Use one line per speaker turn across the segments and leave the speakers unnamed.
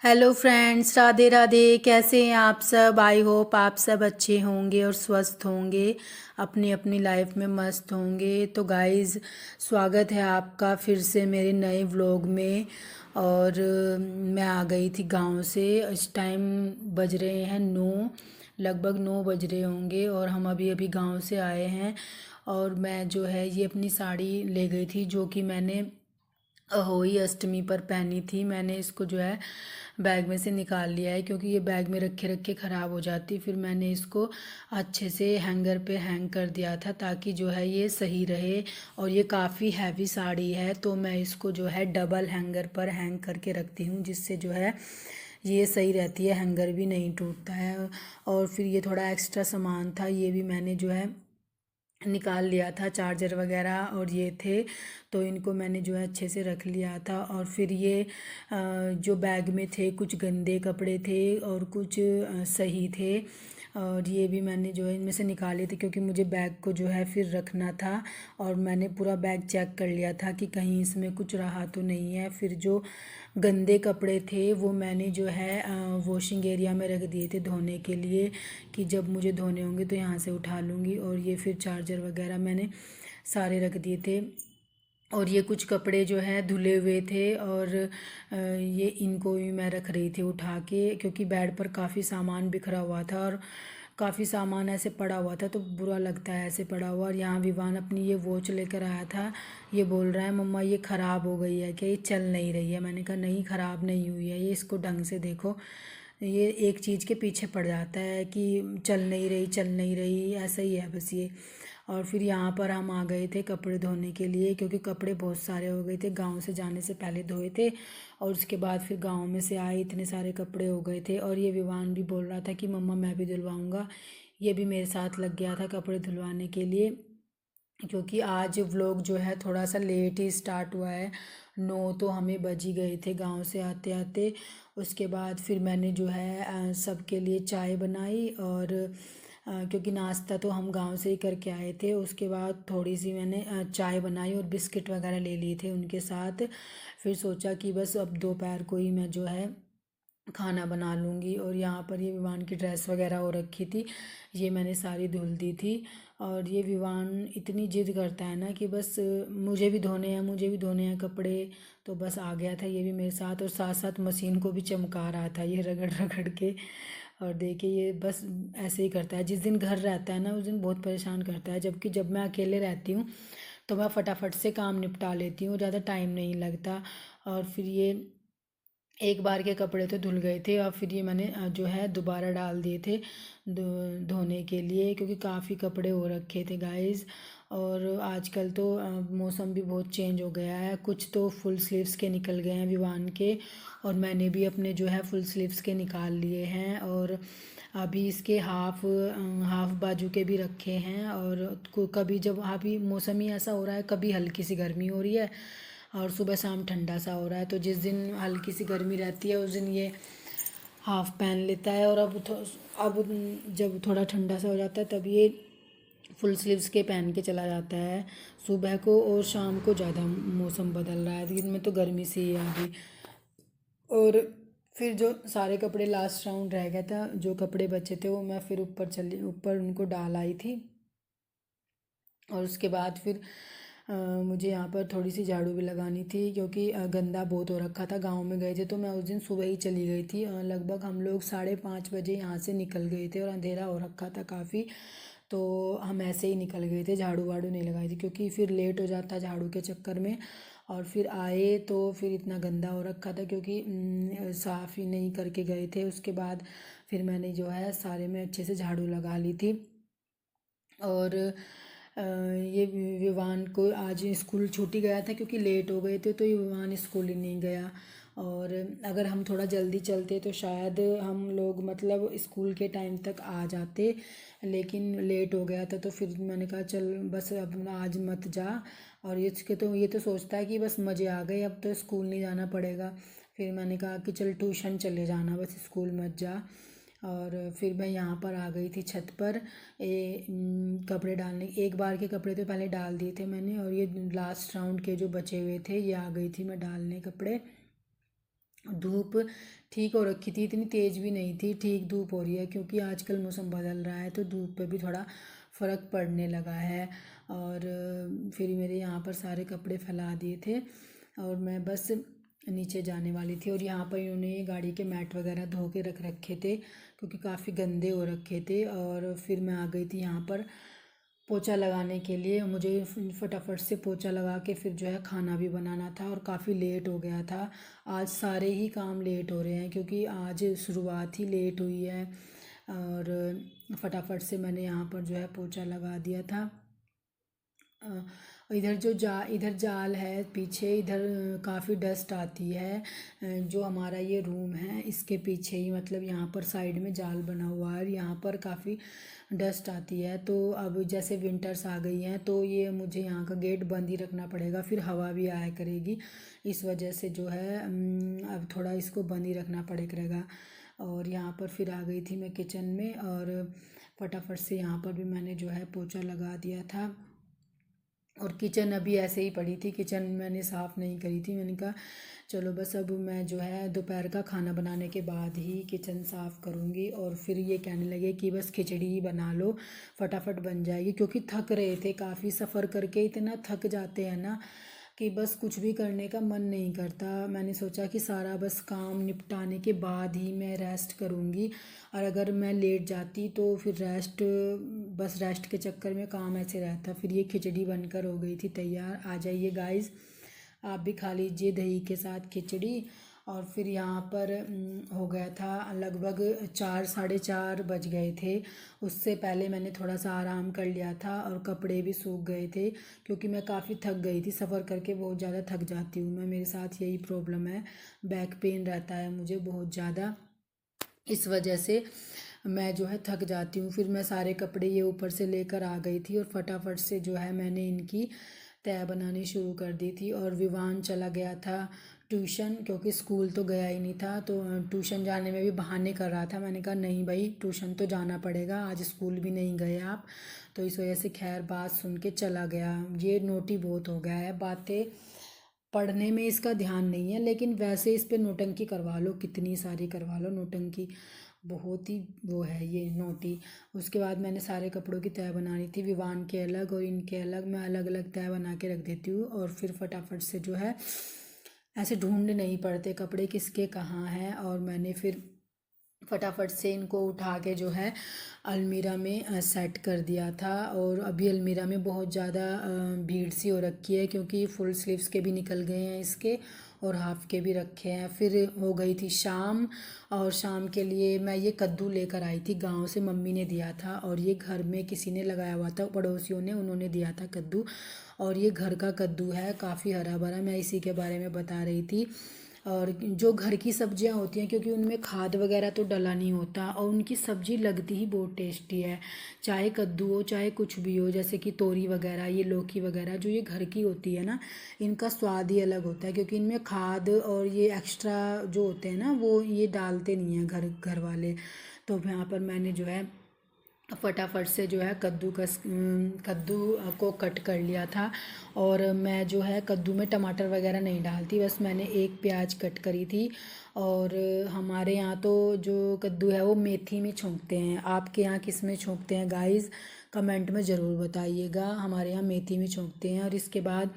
Hello friends, Radhe Radhe. कैसे हैं आप सब? आई होप आप सब अच्छे होंगे और स्वस्थ होंगे, अपनी अपनी लाइफ में मस्त होंगे। तो गाइस, स्वागत है आपका फिर से मेरे नए व्लॉग में। और मैं आ गई थी गांव से। इस टाइम बज रहे हैं 9, लगभग 9 बज रहे होंगे और हम अभी अभी गांव से आए हैं। और मैं जो है ये अपनी साड़ी ले गई थी, जो कि मैंने अहोई अष्टमी पर पहनी थी। मैंने इसको जो है बैग में से निकाल लिया है, क्योंकि ये बैग में रखे रखे ख़राब हो जाती। फिर मैंने इसको अच्छे से हैंगर पे हैंग कर दिया था, ताकि जो है ये सही रहे। और ये काफ़ी हैवी साड़ी है, तो मैं इसको जो है डबल हैंगर पर हैंग करके रखती हूँ, जिससे जो है ये सही रहती है, हैंगर भी नहीं टूटता है। और फिर ये थोड़ा एक्स्ट्रा सामान था, ये भी मैंने जो है निकाल लिया था, चार्जर वगैरह और ये थे। तो इनको मैंने जो है अच्छे से रख लिया था। और फिर ये जो बैग में थे, कुछ गंदे कपड़े थे और कुछ सही थे। और ये भी मैंने जो है इनमें से निकाले थे, क्योंकि मुझे बैग को जो है फिर रखना था। और मैंने पूरा बैग चेक कर लिया था कि कहीं इसमें कुछ रहा तो नहीं है। फिर जो गंदे कपड़े थे वो मैंने जो है वॉशिंग एरिया में रख दिए थे धोने के लिए, कि जब मुझे धोने होंगे तो यहाँ से उठा लूँगी। और ये फिर चार्जर वगैरह मैंने सारे रख दिए थे। और ये कुछ कपड़े जो है धुले हुए थे, और ये इनको भी मैं रख रही थी उठा के, क्योंकि बेड पर काफ़ी सामान बिखरा हुआ था और काफ़ी सामान ऐसे पड़ा हुआ था, तो बुरा लगता है ऐसे पड़ा हुआ। और यहाँ विवान अपनी ये वॉच लेकर आया था। ये बोल रहा है, मम्मा ये ख़राब हो गई है क्या, ये चल नहीं रही है। मैंने कहा नहीं, ख़राब नहीं हुई है, ये इसको ढंग से देखो। ये एक चीज़ के पीछे पड़ जाता है कि चल नहीं रही, चल नहीं रही, ऐसा ही है बस ये। और फिर यहाँ पर हम आ गए थे कपड़े धोने के लिए, क्योंकि कपड़े बहुत सारे हो गए थे। गांव से जाने से पहले धोए थे, और उसके बाद फिर गांव में से आए, इतने सारे कपड़े हो गए थे। और ये विवान भी बोल रहा था कि मम्मा मैं भी धुलवाऊँगा। ये भी मेरे साथ लग गया था कपड़े धुलवाने के लिए, क्योंकि आज व्लॉग जो है थोड़ा सा लेट ही स्टार्ट हुआ है। 9 तो हमें बज ही गए थे गांव से आते आते। उसके बाद फिर मैंने जो है सबके लिए चाय बनाई। और क्योंकि नाश्ता तो हम गांव से ही करके आए थे, उसके बाद थोड़ी सी मैंने चाय बनाई और बिस्किट वगैरह ले लिए थे उनके साथ। फिर सोचा कि बस अब दोपहर को ही मैं जो है खाना बना लूँगी। और यहाँ पर ये विवान की ड्रेस वगैरह हो रखी थी, ये मैंने सारी धुल दी थी। और ये विवान इतनी जिद करता है ना कि बस मुझे भी धोने हैं, मुझे भी धोने हैं कपड़े। तो बस आ गया था ये भी मेरे साथ, और साथ साथ मशीन को भी चमका रहा था ये रगड़ रगड़ के। और देखिए ये बस ऐसे ही करता है। जिस दिन घर रहता है ना, उस दिन बहुत परेशान करता है, जबकि जब मैं अकेले रहती हूँ तो मैं फटाफट से काम निपटा लेती हूँ, ज़्यादा टाइम नहीं लगता। और फिर ये एक बार के कपड़े तो धुल गए थे, और फिर ये मैंने जो है दोबारा डाल दिए थे धोने के लिए, क्योंकि काफ़ी कपड़े हो रखे थे गाइस। और आजकल तो मौसम भी बहुत चेंज हो गया है, कुछ तो फुल स्लीव्स के निकल गए हैं विवान के, और मैंने भी अपने जो है फुल स्लीव्स के निकाल लिए हैं। और अभी इसके हाफ हाफ बाजू के भी रखे हैं। और कभी जब अभी मौसम ही ऐसा हो रहा है, कभी हल्की सी गर्मी हो रही है और सुबह शाम ठंडा सा हो रहा है। तो जिस दिन हल्की सी गर्मी रहती है उस दिन ये हाफ पहन लेता है, और अब जब थोड़ा ठंडा सा हो जाता है तब ये फुल स्लीव्स के पहन के चला जाता है सुबह को। और शाम को ज़्यादा मौसम बदल रहा है, दिन में तो गर्मी सी ही है अभी। और फिर जो सारे कपड़े लास्ट राउंड रह गया था, जो कपड़े बचे थे वो मैं फिर ऊपर उनको डाल आई थी। और उसके बाद फिर मुझे यहाँ पर थोड़ी सी झाड़ू भी लगानी थी, क्योंकि गंदा बहुत हो रखा था। गांव में गए थे तो मैं उस दिन सुबह ही चली गई थी। लगभग हम लोग 5:30 बजे यहाँ से निकल गए थे, और अंधेरा हो रखा था काफ़ी। तो हम ऐसे ही निकल गए थे, झाड़ू वाड़ू नहीं लगाई थी, क्योंकि फिर लेट हो जाता झाड़ू के चक्कर में। और फिर आए तो फिर इतना गंदा हो रखा था, क्योंकि साफ़ ही नहीं करके गए थे। उसके बाद फिर मैंने जो है सारे में अच्छे से झाड़ू लगा ली थी। और ये विवान को आज स्कूल छूटी गया था, क्योंकि लेट हो गए थे, तो ये विवान स्कूल ही नहीं गया। और अगर हम थोड़ा जल्दी चलते तो शायद हम लोग मतलब स्कूल के टाइम तक आ जाते, लेकिन लेट हो गया था। तो फिर मैंने कहा चल बस अब आज मत जा। और ये तो सोचता है कि बस मज़े आ गए, अब तो स्कूल नहीं जाना पड़ेगा। फिर मैंने कहा कि चल ट्यूशन चले जाना, बस स्कूल मत जा। और फिर मैं यहाँ पर आ गई थी छत पर कपड़े डालने। एक बार के कपड़े तो पहले डाल दिए थे मैंने, और ये लास्ट राउंड के जो बचे हुए थे ये आ गई थी मैं डालने कपड़े। धूप ठीक हो रखी थी, इतनी तेज़ भी नहीं थी, ठीक धूप हो रही है क्योंकि आजकल मौसम बदल रहा है तो धूप पे भी थोड़ा फ़र्क पड़ने लगा है। और फिर मेरे यहाँ पर सारे कपड़े फैला दिए थे और मैं बस नीचे जाने वाली थी। और यहाँ पर इन्होंने ये गाड़ी के मैट वगैरह धो के रख रखे थे क्योंकि काफ़ी गंदे हो रखे थे। और फिर मैं आ गई थी यहाँ पर पोछा लगाने के लिए। मुझे फटाफट से पोछा लगा के फिर जो है खाना भी बनाना था और काफ़ी लेट हो गया था। आज सारे ही काम लेट हो रहे हैं क्योंकि आज शुरुआत ही लेट हुई है। और फटाफट से मैंने यहाँ पर जो है पोछा लगा दिया था। अ, इधर जाल है पीछे, इधर काफ़ी डस्ट आती है। जो हमारा ये रूम है इसके पीछे ही मतलब यहाँ पर साइड में जाल बना हुआ है और यहाँ पर काफ़ी डस्ट आती है। तो अब जैसे विंटर्स आ गई हैं तो ये मुझे यहाँ का गेट बंद ही रखना पड़ेगा, फिर हवा भी आया करेगी। इस वजह से जो है अब थोड़ा इसको बंद ही रखना पड़ेगा। और यहाँ पर फिर आ गई थी मैं किचन में और फटाफट से यहाँ पर भी मैंने जो है पोछा लगा दिया था। और किचन अभी ऐसे ही पड़ी थी, किचन मैंने साफ़ नहीं करी थी। मैंने कहा चलो बस अब मैं जो है दोपहर का खाना बनाने के बाद ही किचन साफ़ करूँगी। और फिर ये कहने लगे कि बस खिचड़ी ही बना लो, फटाफट बन जाएगी, क्योंकि थक रहे थे काफ़ी, सफ़र करके इतना थक जाते हैं ना कि बस कुछ भी करने का मन नहीं करता। मैंने सोचा कि सारा बस काम निपटाने के बाद ही मैं रेस्ट करूँगी, और अगर मैं लेट जाती तो फिर बस रेस्ट के चक्कर में काम ऐसे रहता। फिर ये खिचड़ी बनकर हो गई थी तैयार। आ जाइए गाइस, आप भी खा लीजिए दही के साथ खिचड़ी। और फिर यहाँ पर हो गया था लगभग 4 साढ़े 4 बज गए थे। उससे पहले मैंने थोड़ा सा आराम कर लिया था और कपड़े भी सूख गए थे क्योंकि मैं काफ़ी थक गई थी। सफ़र करके बहुत ज़्यादा थक जाती हूँ मैं, मेरे साथ यही प्रॉब्लम है, बैक पेन रहता है मुझे बहुत ज़्यादा, इस वजह से मैं जो है थक जाती हूँ। फिर मैं सारे कपड़े ये ऊपर से लेकर आ गई थी और फटाफट से जो है मैंने इनकी तय बनानी शुरू कर दी थी। और विवान चला गया था ट्यूशन, क्योंकि स्कूल तो गया ही नहीं था, तो ट्यूशन जाने में भी बहाने कर रहा था। मैंने कहा नहीं भाई, ट्यूशन तो जाना पड़ेगा, आज स्कूल भी नहीं गए आप। तो इस वजह से खैर बात सुन के चला गया। ये नोटी बहुत हो गया है, बातें पढ़ने में इसका ध्यान नहीं है, लेकिन वैसे इस पे नौटंकी करवा लो, कितनी सारी करवा लो नौटंकी, बहुत ही वो है ये नोटी। उसके बाद मैंने सारे कपड़ों की तय बनानी थी, विवान के अलग और इनके अलग, मैं अलग अलग तय बना के रख देती हूँ। और फिर फटाफट से जो है ऐसे ढूंढ नहीं पड़ते कपड़े किसके कहाँ हैं। और मैंने फिर फटाफट से इनको उठा के जो है अलमीरा में सेट कर दिया था। और अभी अलमीरा में बहुत ज़्यादा भीड़ सी हो रखी है क्योंकि फुल स्लीव्स के भी निकल गए हैं इसके और हाफ के भी रखे हैं। फिर हो गई थी शाम, और शाम के लिए मैं ये कद्दू लेकर आई थी, गांव से मम्मी ने दिया था और ये घर में किसी ने लगाया हुआ था, पड़ोसियों ने, उन्होंने दिया था कद्दू। और ये घर का कद्दू है, काफ़ी हरा भरा, मैं इसी के बारे में बता रही थी। और जो घर की सब्जियां होती हैं क्योंकि उनमें खाद वगैरह तो डला नहीं होता और उनकी सब्ज़ी लगती ही बहुत टेस्टी है, चाहे कद्दू हो चाहे कुछ भी हो, जैसे कि तोरी वगैरह, ये लौकी वगैरह जो ये घर की होती है ना, इनका स्वाद ही अलग होता है क्योंकि इनमें खाद और ये एक्स्ट्रा जो होते हैं ना वो ये डालते नहीं हैं घर घर वाले। तो यहाँ पर मैंने जो है फटाफट से जो है कद्दू को कट कर लिया था। और मैं जो है कद्दू में टमाटर वगैरह नहीं डालती, बस मैंने एक प्याज कट करी थी। और हमारे यहाँ तो जो कद्दू है वो मेथी में छोंकते हैं, आपके यहाँ किस में छोंकते हैं गाइस, कमेंट में ज़रूर बताइएगा। हमारे यहाँ मेथी में छोंकते हैं। और इसके बाद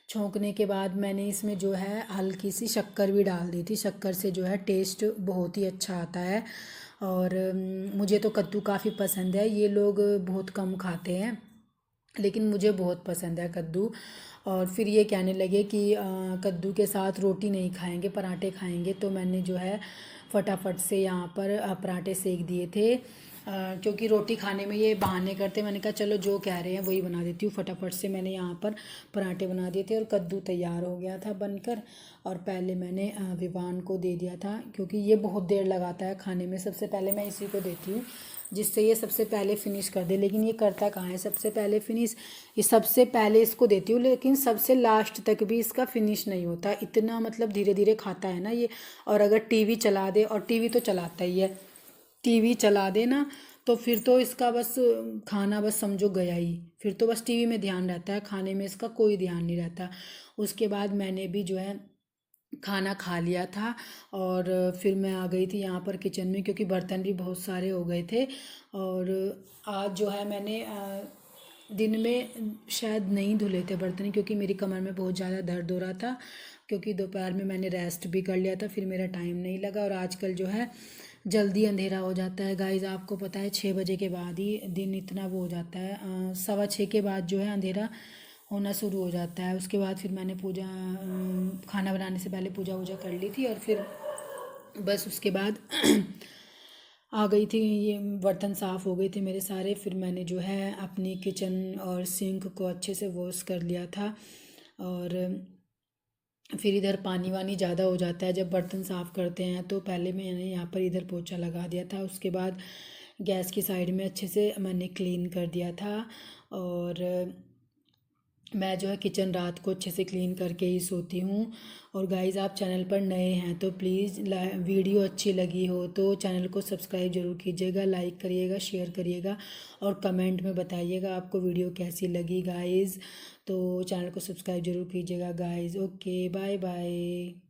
छोंकने के बाद मैंने इसमें जो है हल्की सी शक्कर भी डाल दी थी, शक्कर से जो है टेस्ट बहुत ही अच्छा आता है। और मुझे तो कद्दू काफ़ी पसंद है, ये लोग बहुत कम खाते हैं लेकिन मुझे बहुत पसंद है कद्दू। और फिर ये कहने लगे कि कद्दू के साथ रोटी नहीं खाएंगे, पराठे खाएंगे, तो मैंने जो है फटाफट से यहाँ पर पराठे सेक दिए थे। क्योंकि रोटी खाने में ये बहाने करते, मैंने कहा चलो जो कह रहे हैं वही बना देती हूँ। फटाफट से मैंने यहाँ पर पराठे बना दिए थे और कद्दू तैयार हो गया था बनकर। और पहले मैंने विवान को दे दिया था क्योंकि ये बहुत देर लगाता है खाने में, सबसे पहले मैं इसी को देती हूँ जिससे ये सबसे पहले फिनिश कर दे, लेकिन ये करता कहाँ है सबसे पहले फिनिश। ये सबसे पहले इसको देती हूँ लेकिन सबसे लास्ट तक भी इसका फिनिश नहीं होता, इतना मतलब धीरे धीरे खाता है ना ये। और अगर टीवी चला दे, और टीवी तो चलाता ही है, टीवी चला दे ना तो फिर तो इसका बस खाना बस समझो गया ही, फिर तो बस टीवी में ध्यान रहता है, खाने में इसका कोई ध्यान नहीं रहता। उसके बाद मैंने भी जो है खाना खा लिया था। और फिर मैं आ गई थी यहाँ पर किचन में, क्योंकि बर्तन भी बहुत सारे हो गए थे। और आज जो है मैंने दिन में शायद नहीं धुले थे बर्तन, क्योंकि मेरी कमर में बहुत ज़्यादा दर्द हो रहा था, क्योंकि दोपहर में मैंने रेस्ट भी कर लिया था, फिर मेरा टाइम नहीं लगा। और आजकल जो है जल्दी अंधेरा हो जाता है गाइज़, आपको पता है 6 बजे के बाद ही दिन इतना वो हो जाता है, 6:15 के बाद जो है अंधेरा होना शुरू हो जाता है। उसके बाद फिर मैंने पूजा, खाना बनाने से पहले पूजा वूजा कर ली थी, और फिर बस उसके बाद आ गई थी। ये बर्तन साफ़ हो गए थे मेरे सारे। फिर मैंने जो है अपनी किचन और सिंक को अच्छे से वॉश कर लिया था। और फिर इधर पानी वानी ज़्यादा हो जाता है जब बर्तन साफ़ करते हैं, तो पहले मैंने यहाँ पर इधर पोछा लगा दिया था। उसके बाद गैस की साइड में अच्छे से मैंने क्लीन कर दिया था। और मैं जो है किचन रात को अच्छे से क्लीन करके ही सोती हूँ। और गाइज़, आप चैनल पर नए हैं तो प्लीज़ वीडियो अच्छी लगी हो तो चैनल को सब्सक्राइब जरूर कीजिएगा, लाइक करिएगा, शेयर करिएगा, और कमेंट में बताइएगा आपको वीडियो कैसी लगी गाइज़। तो चैनल को सब्सक्राइब जरूर कीजिएगा गाइज़। Okay, bye bye.